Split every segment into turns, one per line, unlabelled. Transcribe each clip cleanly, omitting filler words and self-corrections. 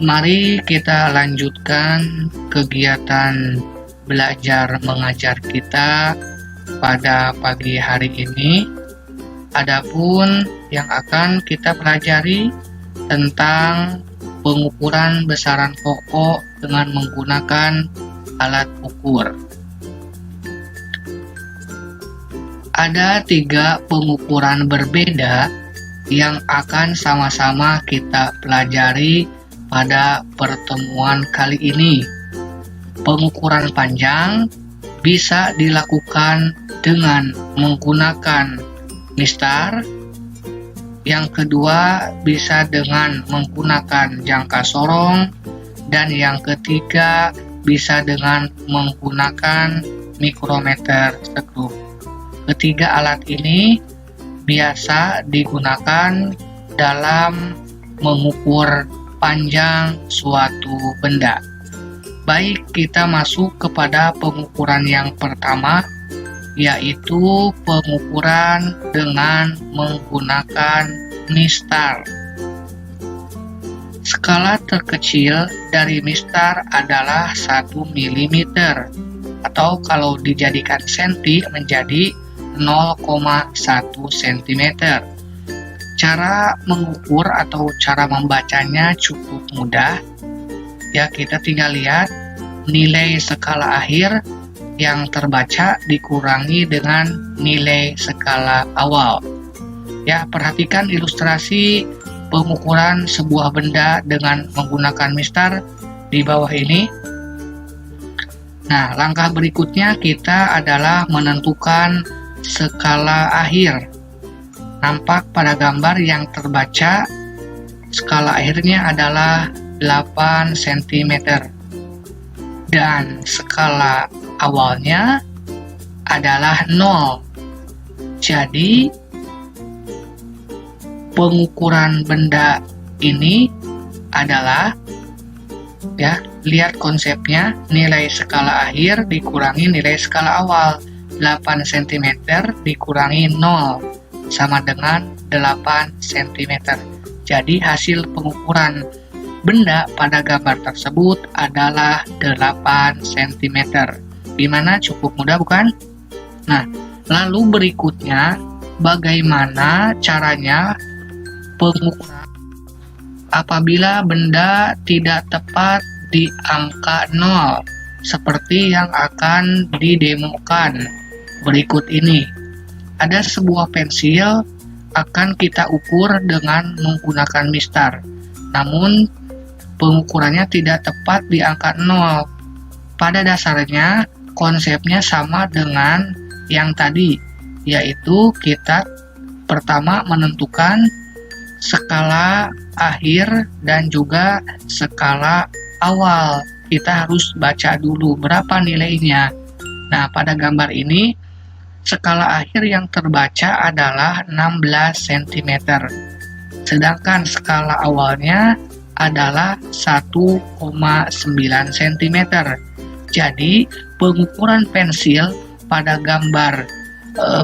Mari kita lanjutkan kegiatan belajar mengajar kita pada pagi hari ini. Adapun yang akan kita pelajari tentang pengukuran besaran pokok dengan menggunakan alat ukur. Ada 3 pengukuran berbeda yang akan sama-sama kita pelajari pada pertemuan kali ini. Pengukuran panjang bisa dilakukan dengan menggunakan mistar. Yang kedua bisa dengan menggunakan jangka sorong, dan yang ketiga bisa dengan menggunakan mikrometer skrup. Ketiga alat ini biasa digunakan dalam mengukur panjang suatu benda. Baik, kita masuk kepada pengukuran yang pertama, yaitu pengukuran dengan menggunakan mistar. Skala terkecil dari mistar adalah 1 mm, atau kalau dijadikan senti menjadi 0,1 cm. Cara mengukur atau cara membacanya cukup mudah. Ya, kita tinggal lihat nilai skala akhir yang terbaca dikurangi dengan nilai skala awal. Ya, perhatikan ilustrasi pengukuran sebuah benda dengan menggunakan mistar di bawah ini. Nah, langkah berikutnya kita adalah menentukan skala akhir. Nampak pada gambar yang terbaca, skala akhirnya adalah 8 cm. Dan skala awalnya adalah 0. Jadi, pengukuran benda ini adalah, ya, lihat konsepnya, nilai skala akhir dikurangi nilai skala awal. 8 cm dikurangi 0 sama dengan 8 cm. Jadi hasil pengukuran benda pada gambar tersebut adalah 8 cm. Dimana cukup mudah, bukan? Nah, lalu berikutnya bagaimana caranya pengukuran apabila benda tidak tepat di angka 0 seperti yang akan didemokan berikut ini. Ada sebuah pensil akan kita ukur dengan menggunakan mistar, namun pengukurannya tidak tepat di angka 0. Pada dasarnya konsepnya sama dengan yang tadi, yaitu kita pertama menentukan skala akhir dan juga skala awal. Kita harus baca dulu berapa nilainya. Nah, pada gambar ini skala akhir yang terbaca adalah 16 cm. Sedangkan skala awalnya adalah 1,9 cm. Jadi, pengukuran pensil pada gambar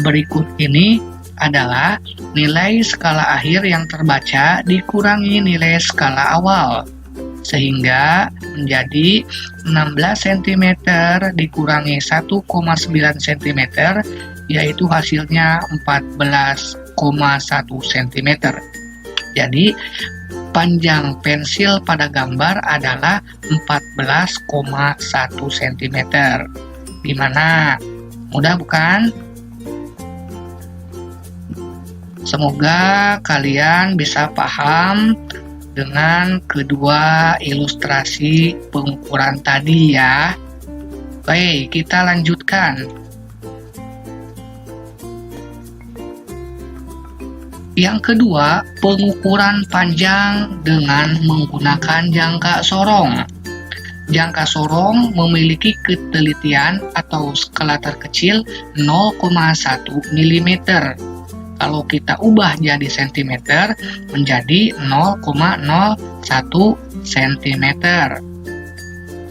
berikut ini adalah nilai skala akhir yang terbaca dikurangi nilai skala awal, sehingga menjadi 16 cm dikurangi 1,9 cm, yaitu hasilnya 14,1 cm. Jadi panjang pensil pada gambar adalah 14,1 cm. Dimana mudah, bukan? Semoga kalian bisa paham dengan kedua ilustrasi pengukuran tadi, ya. Baik, kita lanjutkan. Yang kedua, pengukuran panjang dengan menggunakan jangka sorong. Jangka sorong memiliki ketelitian atau skala terkecil 0,1 mm. Kalau kita ubah jadi cm menjadi 0,01 cm.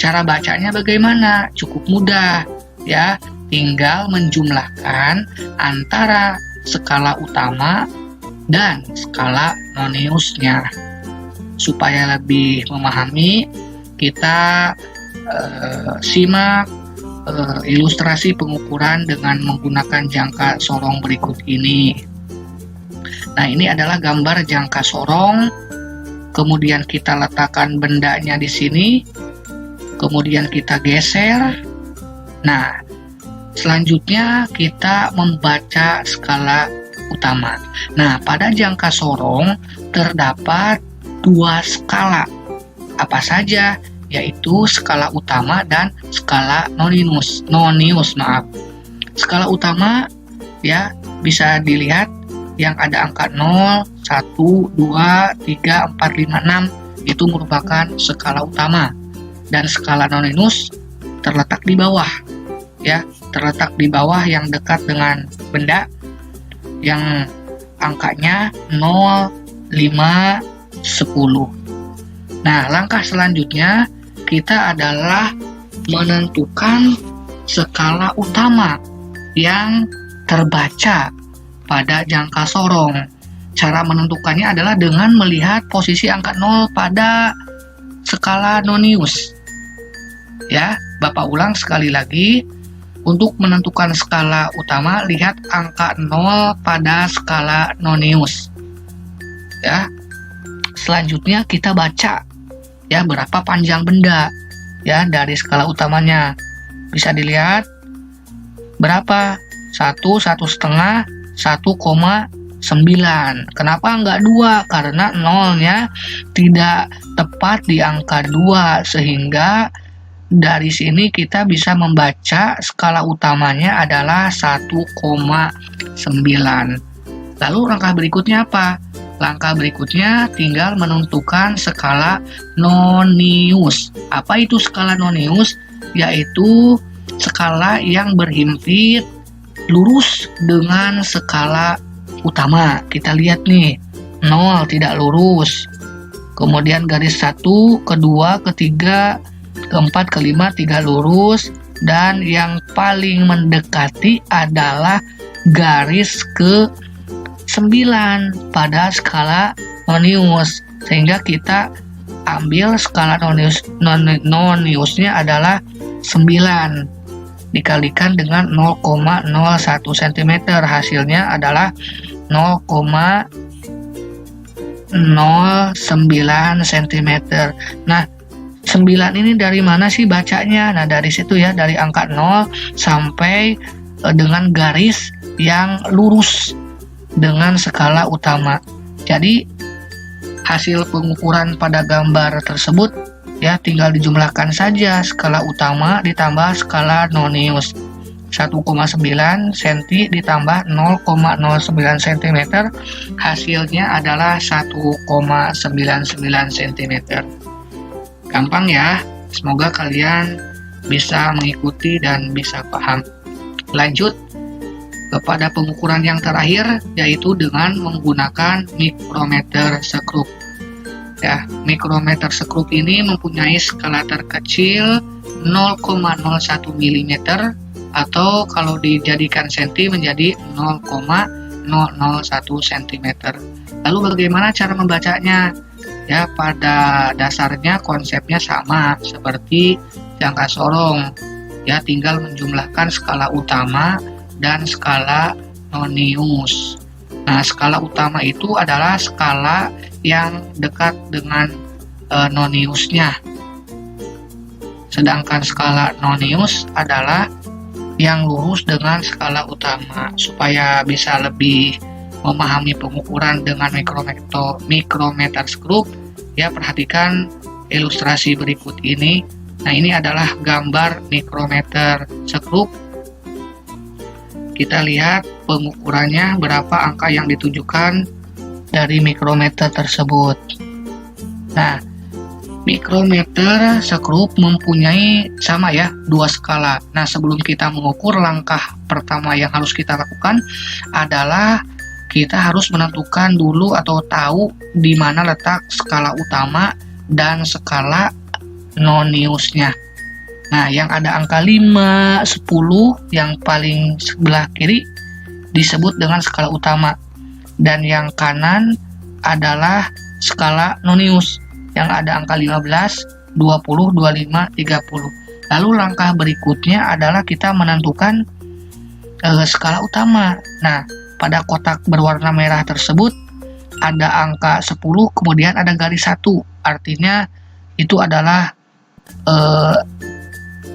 Cara bacanya bagaimana? Cukup mudah, ya. Tinggal menjumlahkan antara skala utama dan skala noniusnya. supaya lebih memahami, kita simak ilustrasi pengukuran dengan menggunakan jangka sorong berikut ini. Nah, ini adalah gambar jangka sorong. Kemudian kita letakkan bendanya di sini. Kemudian kita geser. Nah, selanjutnya kita membaca skala utama. Nah, pada jangka sorong terdapat dua skala. Apa saja? Yaitu skala utama dan skala nonius. Skala utama ya bisa dilihat yang ada angka 0, 1, 2, 3, 4, 5, 6 itu merupakan skala utama. Dan skala nonius terletak di bawah. Ya, terletak di bawah yang dekat dengan benda yang angkanya 0, 5, 10. Nah, langkah selanjutnya kita adalah menentukan skala utama yang terbaca pada jangka sorong. Cara menentukannya adalah dengan melihat posisi angka 0 pada skala nonius. Ya, Bapak ulang sekali lagi. Untuk menentukan skala utama, lihat angka 0 pada skala nonius. Ya. Selanjutnya kita baca ya berapa panjang benda ya dari skala utamanya. Bisa dilihat berapa? 1,5, 1,9. Kenapa enggak 2? Karena nolnya tidak tepat di angka 2, sehingga dari sini kita bisa membaca skala utamanya adalah 1,9. Lalu langkah berikutnya apa? Langkah berikutnya tinggal menentukan skala nonius. Apa itu skala nonius? Yaitu skala yang berhimpit lurus dengan skala utama. Kita lihat nih, 0 tidak lurus. Kemudian garis 1, kedua, ketiga, keempat, kelima tidak lurus. Dan yang paling mendekati adalah garis ke 9 pada skala nonius, sehingga kita ambil skala noniusnya adalah 9 dikalikan dengan 0,01 cm, hasilnya adalah 0,09 cm. Nah, 9 ini dari mana sih bacanya? Nah, dari situ ya, dari angka 0 sampai dengan garis yang lurus dengan skala utama. Jadi hasil pengukuran pada gambar tersebut ya tinggal dijumlahkan saja skala utama ditambah skala nonius. 1,9 cm ditambah 0,09 cm, hasilnya adalah 1,99 cm. Gampang ya, semoga kalian bisa mengikuti dan bisa paham. Lanjut kepada pengukuran yang terakhir, yaitu dengan menggunakan mikrometer skrup. Ya, mikrometer skrup ini mempunyai skala terkecil 0,01 mm atau kalau dijadikan senti menjadi 0,001 cm. Lalu bagaimana cara membacanya? Ya, pada dasarnya konsepnya sama seperti jangka sorong. Ya, tinggal menjumlahkan skala utama dan skala nonius. Nah, skala utama itu adalah skala yang dekat dengan noniusnya. Sedangkan skala nonius adalah yang lurus dengan skala utama. Supaya bisa lebih memahami pengukuran dengan mikrometer skrup, ya perhatikan ilustrasi berikut ini. Nah, ini adalah gambar mikrometer skrup. Kita lihat pengukurannya, berapa angka yang ditujukan dari mikrometer tersebut. Nah, mikrometer skrup mempunyai sama ya, dua skala. Nah, sebelum kita mengukur, langkah pertama yang harus kita lakukan adalah kita harus menentukan dulu atau tahu di mana letak skala utama dan skala noniusnya. Nah, yang ada angka 5, 10 yang paling sebelah kiri disebut dengan skala utama. Dan yang kanan adalah skala nonius. yang ada angka 15, 20, 25, 30. Lalu langkah berikutnya adalah kita menentukan skala utama. Nah, pada kotak berwarna merah tersebut ada angka 10, kemudian ada garis 1. Artinya itu adalah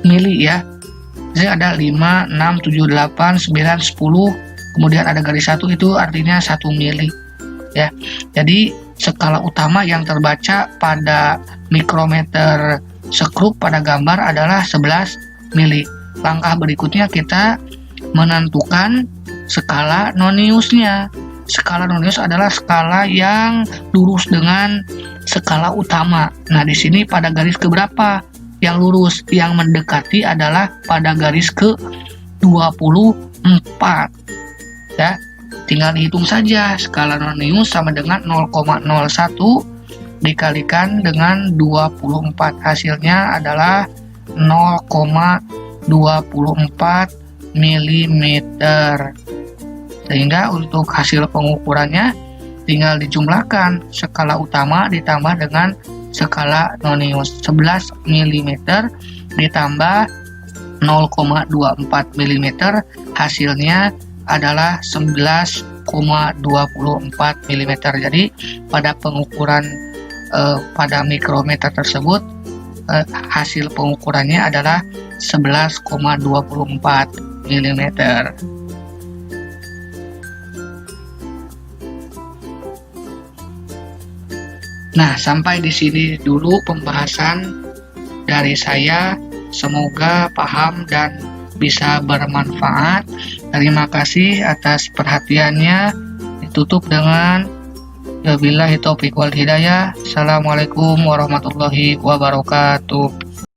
mili ya. Jadi ada 5, 6, 7, 8, 9, 10, kemudian ada garis 1, itu artinya 1 mili ya. Jadi skala utama yang terbaca pada mikrometer skrup pada gambar adalah 11 mili. Langkah berikutnya kita menentukan skala noniusnya. Skala nonius adalah skala yang lurus dengan skala utama. Nah, di sini pada garis keberapa yang lurus? Yang mendekati adalah pada garis ke 24 ya. Tinggal dihitung saja, skala nonius sama dengan 0,01 dikalikan dengan 24, hasilnya adalah 0,24 mm. Sehingga untuk hasil pengukurannya tinggal dijumlahkan skala utama ditambah dengan skala nonius. 11 mm ditambah 0,24 mm, hasilnya adalah 11,24 mm. Jadi pada pengukuran pada mikrometer tersebut hasil pengukurannya adalah 11,24 mm. Nah, sampai di sini dulu pembahasan dari saya. Semoga paham dan bisa bermanfaat. Terima kasih atas perhatiannya. Ditutup dengan wabillahi taufiq wal hidayah. Assalamualaikum warahmatullahi wabarakatuh.